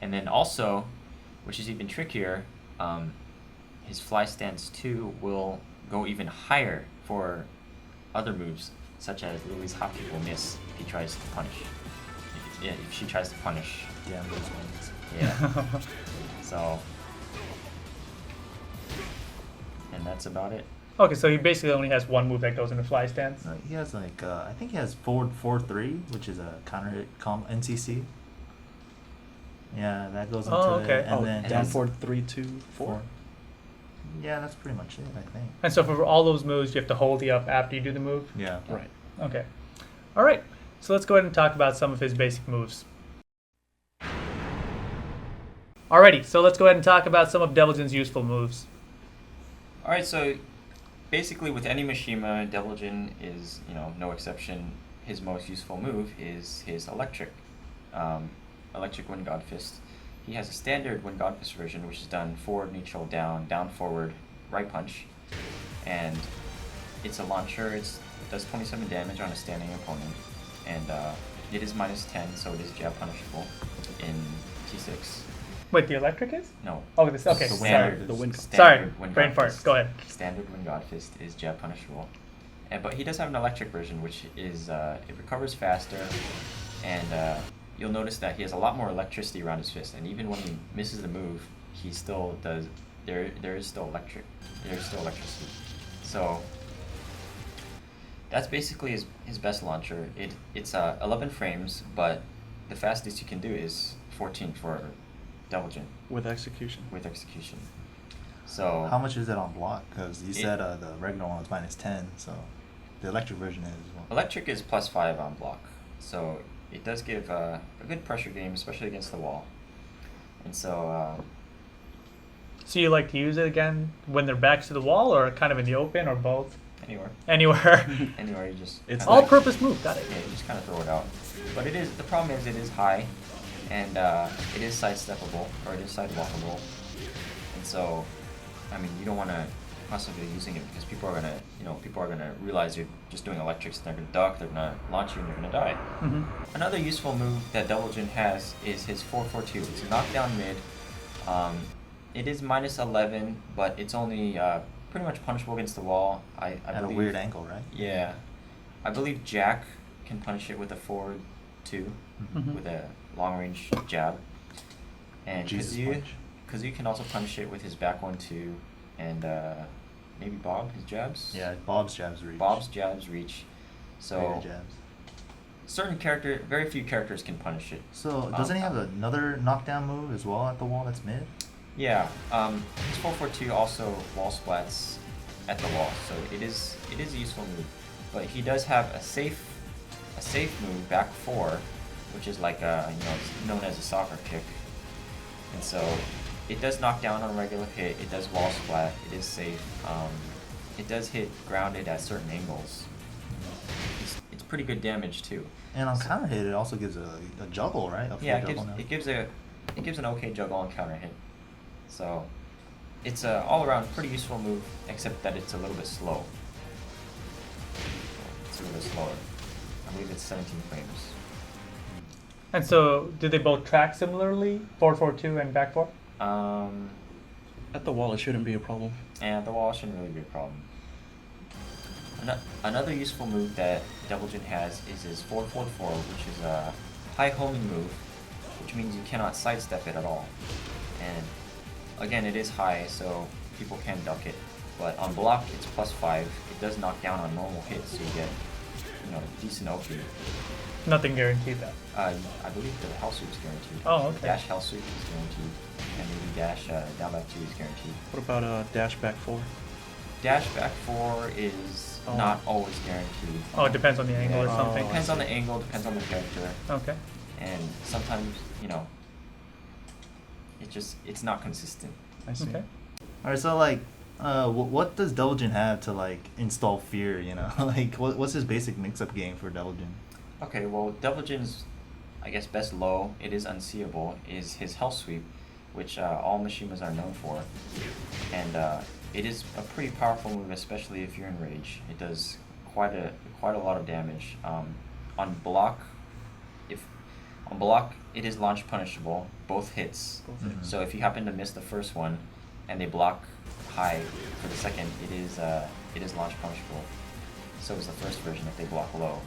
And then also, which is even trickier, his fly stance 2 will go even higher for other moves, such as Lily's hockey will miss if he tries to punish. If she tries to punish. Yeah, those ones. Yeah. So, and that's about it. Okay, so he basically only has one move that goes into fly stance. He has like I think he has forward 4-3, which is a counter hit NCC. Yeah, that goes into okay. it, and then down his- forward 3-2-4. Yeah, that's pretty much it, I think. And so for all those moves, you have to hold the up after you do the move? Yeah. Right. Okay. All right. So let's go ahead and talk about some of his basic moves. Alrighty, so let's go ahead and talk about some of Devil Jin's useful moves. Alright, so basically with any Mishima, Devil Jin is, no exception. His most useful move is his electric Wind God Fist. He has a standard Wind God Fist version, which is done forward, neutral, down, down, forward, right punch. And it's a launcher. It does 27 damage on a standing opponent. And it is -10, so it is jab punishable in T6. Wait, the electric is? No. Oh, this. Okay. The Sorry. The wind. Sorry. Wind Brain God fart. Fist. Go ahead. Standard Wind God Fist is jab punishable. But he does have an electric version, which is it recovers faster, and you'll notice that he has a lot more electricity around his fist. And even when he misses the move, he still does. There is still electric. There's still electricity. So that's basically his best launcher. It's 11 frames, but the fastest you can do is 14 for Devil Jin With execution. with execution. So How much is it on block? Because you said the regular one was -10, so the electric version is what? electric is +5 on block, so it does give a good pressure game, especially against the wall. And so So you like to use it again when they're backs to the wall, or kind of in the open, or both? anywhere, Anywhere. you just It's kinda All-purpose move. Got it. yeah, you just kind of throw it out. But the problem is it is high, and it is sidesteppable or it is sidewalkable, and so I mean you don't want to constantly be using it because people are gonna realize you're just doing electrics. And they're gonna duck, they're gonna launch you, and you're gonna die. Mm-hmm. Another useful move that Devil Jin has is his 4-4-2. It's a knockdown mid. It is -11, but it's only pretty much punishable against the wall. I At believe, a weird angle, right? Yeah, I believe Jack can punish it with a forward 2 Mhm. with a long range jab, and Jesus Kazuya punch. can also punish it with his back 1-2, and maybe Bob his jabs. Yeah, Bob's jabs reach. Bob's jabs reach. So Bigger jabs. very few characters can punish it. So doesn't he have another knockdown move as well at the wall that's mid? Yeah, his 4-4-2 also wall splats at the wall, so it is a useful move. But he does have a safe move back 4, which is like it's known as a soccer kick, and so it does knock down on a regular hit. It does wall splat. It is safe. It does hit grounded at certain angles. It's pretty good damage too. And on counter hit, it also gives a juggle, right? A full Yeah, juggle now. it gives an okay juggle on counter hit. So it's a all around pretty useful move, except that it's a little bit slow. It's a little bit slower. I believe it's 17 frames. And so, do they both track similarly? 4-4-2 and back 4? At the wall, it shouldn't be a problem. And the wall shouldn't really be a problem. Another useful move that Devil Jin has is his 4-4-4, which is a high homing move, which means you cannot sidestep it at all. And again, it is high, so people can duck it. But on block, it's +5. It does knock down on normal hits, so you get decent OP. Nothing guaranteed though. I believe the hell sweep is guaranteed. Oh, okay. Dash hell sweep is guaranteed, and maybe dash down back 2 is guaranteed. What about dash back 4? Dash back 4 is not always guaranteed. Oh, it depends on the angle or Yeah. something. Depends on the angle, depends on the character, Okay. and sometimes it's not consistent. I see. Okay. All right, so like, what does Devil Jin have to like install fear? Like what's his basic mix-up game for Devil Jin? Okay, well, Devil Jin's, I guess, best low, it is unseeable, is his hell sweep, which all Mishimas are known for, and it is a pretty powerful move, especially if you're in rage. It does quite a lot of damage. On block, On block, it is launch punishable, both hits. Both Mhm. hits. So if you happen to miss the first one, and they block high for the second, it is launch punishable. So is the first version if they block low.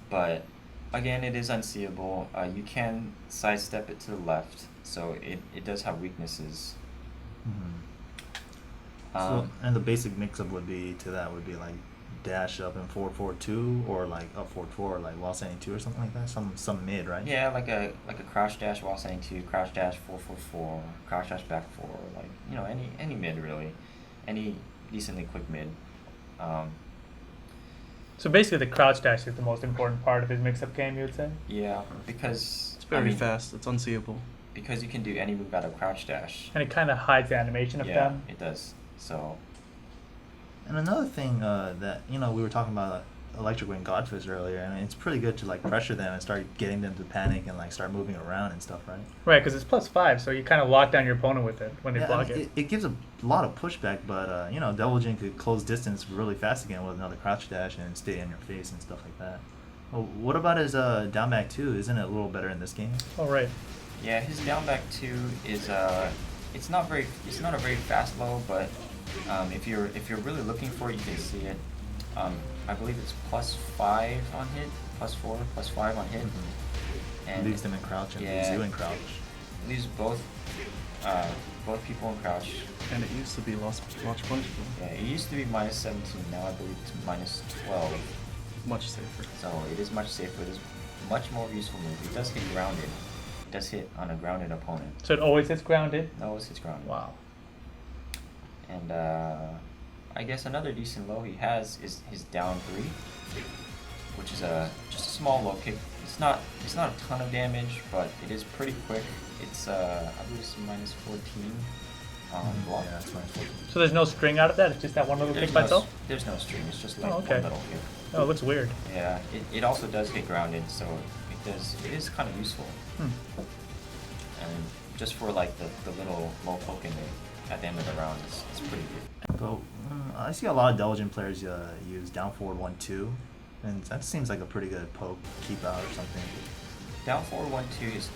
But again, it is unseeable. You can sidestep it to the left, so it does have weaknesses. So, and the basic mix-up would be to that would be like dash up in 442 or like up 44 like while standing 2 or something like that. Some mid, right? Yeah, like a crouch dash while standing 2, crouch dash 444, crouch dash back 4, like any mid really, any decently quick mid. So basically, the crouch dash is the most important part of his mix-up game, you would say? Yeah, because It's very fast. It's unseeable. because you can do any move out of crouch dash. And it kind of hides the animation of Yeah, them. it does. So And another thing that we were talking about Electric Wind Godfist earlier, and it's pretty good to like pressure them and start getting them to panic and like start moving around and stuff, right? Right, because it's +5, so you kind of lock down your opponent with it when they Yeah, block I mean, it. it gives a lot of pushback, but Devil Jin could close distance really fast again with another crouch dash and stay in your face and stuff like that. Well, what about his down back 2? Isn't it a little better in this game? Oh, right. yeah, his down back 2 is it's not a very fast low, but if you're really looking for it, you can see it. I believe it's +5 on hit, +4, +5 on hit, and Leaves them in crouch and yeah, leaves you in crouch. leaves both people in crouch. And it used to be launch punishable. Yeah, it used to be -17. Now I believe it's -12. Much safer. So it is much safer. It is much more useful move. It does hit grounded. It does hit on a grounded opponent. So it always hits grounded? No, it hits grounded. Wow. And I guess another decent low he has is his down 3, which is just a small low kick. It's not a ton of damage, but it is pretty quick. It's I believe it's -14 on block. Yeah, that's fine. So there's no string out of that? It's just that one little kick by itself? There's no string. It's just like Oh, okay. one little kick. Oh, it looks weird. Yeah, it also does hit grounded, so it is kind of useful. And just for like the little low poke in it at the end of the round, it's pretty good. So I see a lot of Devil Jin players use down forward 1-2, and that seems like a pretty good poke keep out or something. Down forward 1-2 is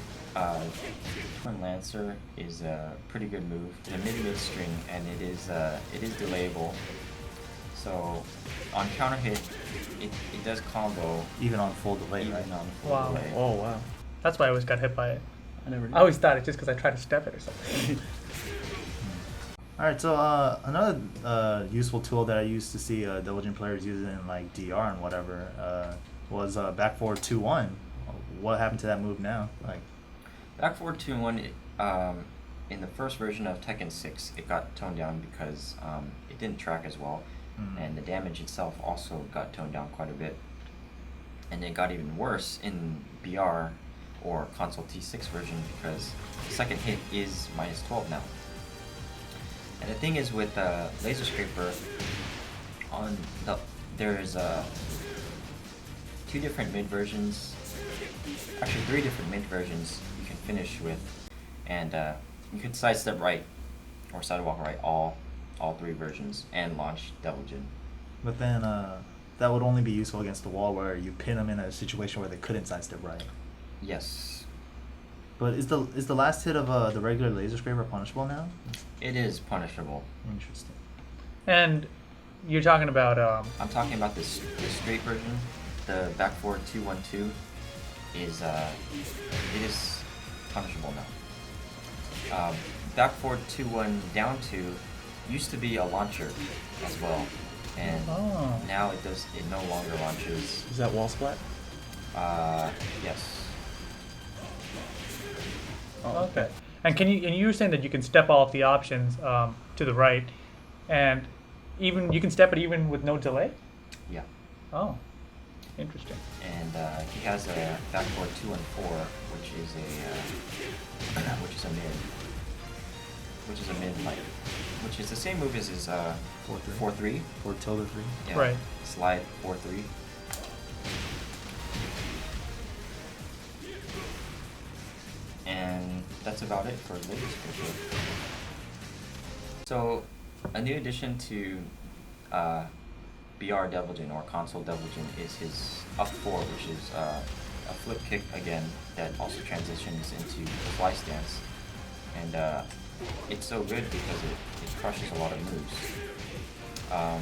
Twin Lancer is a pretty good move. It's a mid string, and it is delayable. So on counter hit, it does combo Even on full delay, even right? on full Wow. delay. Oh wow. That's why I always got hit by it. I never knew. I always thought it's just because I tried to step it or something. Alright, so another useful tool that I used to see Devil Jin players using in like DR and whatever was back forward 2-1. What happened to that move now? Like, Back forward 2-1. In the first version of Tekken 6, it got toned down because it didn't track as well, and the damage itself also got toned down quite a bit. And it got even worse in BR or console T6 version because the second hit is -12 now. And the thing is with Laser Scraper, there's 2 different mid versions, actually 3 different mid versions you can finish with, and you could sidestep right or sidewalk right all 3 versions and launch Devil Jin. but then that would only be useful against the wall where you pin them in a situation where they couldn't sidestep right. Yes, But is the last hit of the regular Laser Scraper punishable now? it is punishable. Interesting. And you're talking about I'm talking about the straight version. The back forward 2-1-2 is it is punishable now. Back forward 2-1 down 2 used to be a launcher as well, and Oh. now it no longer launches. Is that wall splat? Yes. Oh, okay. And you were saying that you can step all of the options to the right, and even you can step it even with no delay. Yeah. Oh, interesting. And he has a back forward 2-4, which is a mid like, which is the same move as his 4-3. Or tilde 3. Yeah. Right. Slide 4-3. And that's about it for Laser Scraper. So, a new addition to BR Devil Jin or console Devil Jin is his up 4, which is a flip kick again that also transitions into the fly stance, and it's so good because it crushes a lot of moves.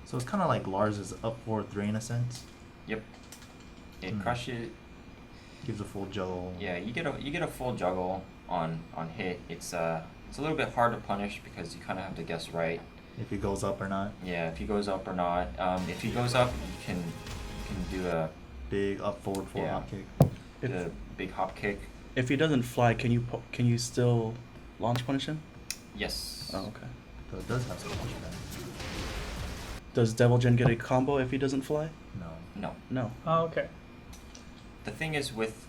So it's kind of like Lars' up 4-3 in a sense. Yep. It crushes. Gives a full juggle. Yeah, you get a full juggle on hit. It's a little bit hard to punish because you kind of have to guess right. If he goes up or not. Yeah, if he goes up or not. If he goes up, you can do a Big up forward hop kick. the big hop kick. If he doesn't fly, can you still launch punish him? Yes. Oh, okay. So it does have some pushback. Does Devil Jin get a combo if he doesn't fly? No. No. No. Oh, okay. The thing is with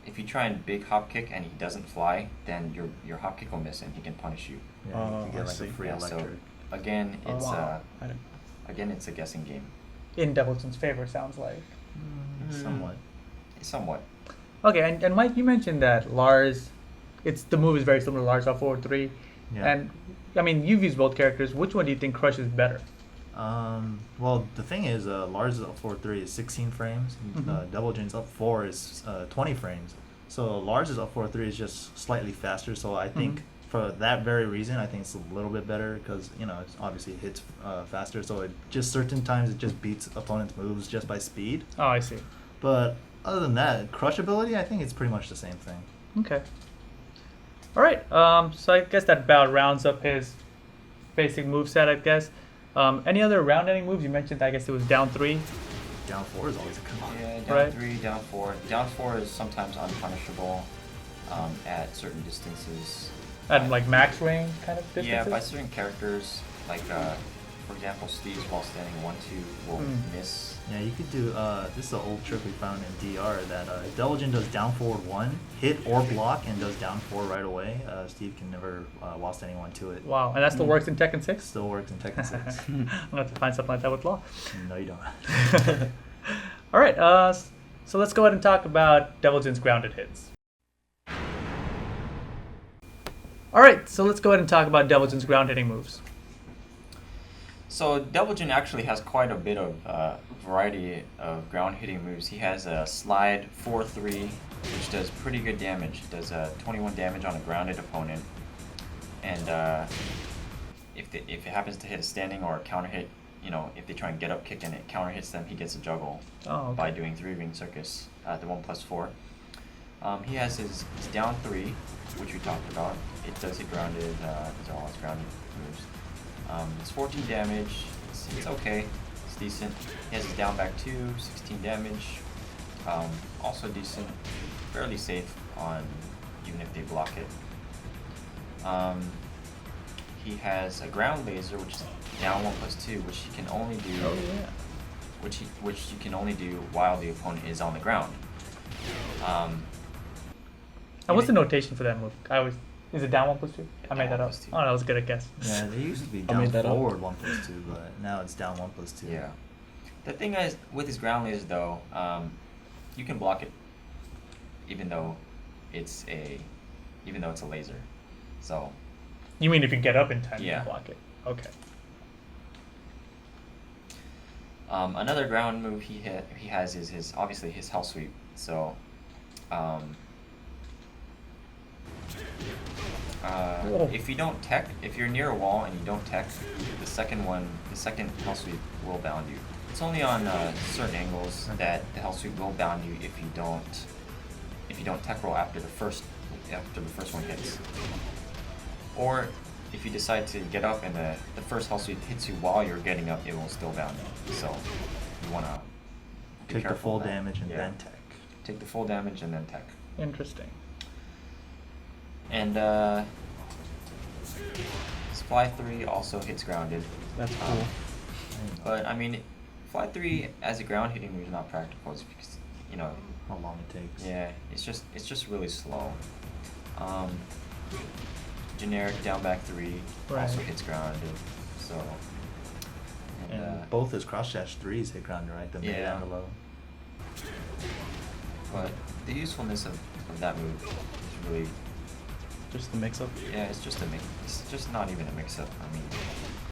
if you try and big hop kick and he doesn't fly, then your hop kick will miss and he can punish you. Yeah, Oh, you get I like see. a free Yeah, so electric. again, it's Wow. I don't. it's a guessing game. In Devil Jin's favor, sounds like. Somewhat. Somewhat. Okay, and Mike, you mentioned that Lars, the move is very similar to Lars up 4-3. Yeah. And, I mean, you've used both characters. Which one do you think crushes better? Well, the thing is, Lars' up 4-3 is 16 frames. Devil Jin's up 4 is 20 frames. So Lars' up 4-3 is just slightly faster. So I think for that very reason, I think it's a little bit better because it obviously hits faster. So it just certain times it just beats opponents' moves just by speed. Oh, I see. But other than that, crushability, I think it's pretty much the same thing. Okay. All right. So I guess that about rounds up his basic moveset, I guess. Any other round-ending moves? You mentioned, I guess it was down 3. Down 4 is always a good one. Yeah, down Right. 3, down 4. Down 4 is sometimes unpunishable at certain distances. At like max range kind of distances? Yeah, by certain characters, like for example, Steve's while standing 1-2 will miss. Yeah, you could do, this is an old trick we found in DR, that if Devil Jin does down forward 1, hit or block, and does down 4 right away, Steve can never while standing 1-2 it. Wow, and that still works in Tekken 6? Still works in Tekken 6. I'm going to have to find something like that with Law. No, you don't. All right, so let's go ahead and talk about Devil Jin's grounded hits. All right, so let's go ahead and talk about Devil Jin's ground hitting moves. So Devil Jin actually has quite a bit of variety of ground hitting moves. He has a slide 4-3, which does pretty good damage. It does 21 damage on a grounded opponent, and if it happens to hit a standing or a counter hit, if they try and get up kick and it counter hits them, he gets a juggle by doing 3-ring circus at the 1+4. He has his down 3, which we talked about. It does hit grounded. These are all his grounded moves. It's 14 damage. It's okay. It's decent. He has his down back 2, 16 damage. Also decent. Fairly safe on even if they block it. He has a ground laser, which is down 1+2, which he can only do. Oh yeah. Which you can only do while the opponent is on the ground. And what's the notation for that move? Is it down 1+2? I made down that up. 1+2. Oh, that was a good guess. Yeah, they used to be I down made that up. forward 1+2, but now it's down 1+2. Yeah. The thing is, with his ground laser though, you can block it, even though it's a laser. So. You mean if you get up in time, you Yeah. can block it? Okay. Another ground move he has is his hell sweep. So. If you don't tech, if you're near a wall and you don't tech, the second hell sweep will bound you. It's only on certain angles that the hell sweep will bound you if you don't tech roll after the first one hits, or if you decide to get up and the first hell sweep hits you while you're getting up, it will still bound you. So you wanna be Take the careful full of that. damage and Yeah. then tech. Take the full damage and then tech. Interesting. And Fly 3 also hits grounded. That's cool. But I mean, Fly 3 as a ground hitting move is not practical. It's because How long it takes. yeah, it's just really slow. Generic down back 3 also Right. hits grounded. So And both his cross dash 3s hit grounded, right? The mid Yeah. and the low. but the usefulness of that move is really Just the mix-up. it's just not even a mix up. I mean,